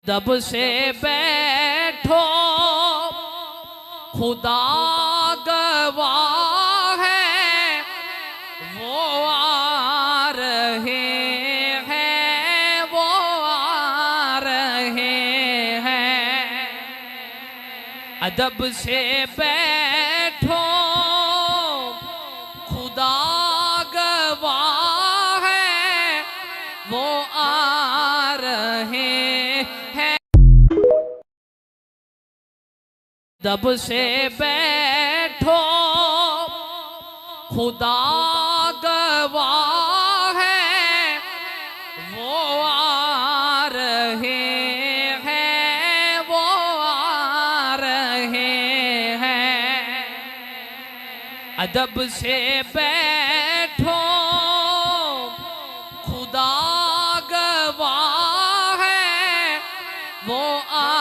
दब से बैठो खुदा गवाह है, वो आ रहे हैं, वो आ रहे हैं। अदब से बैठो खुदा गवाह है, वो आ रहे हैं। दब से बैठो खुदा गवाह है, वो आ रहे हैं, वो आ रहे हैं। अदब से बैठो खुदा गवाह है, वो आ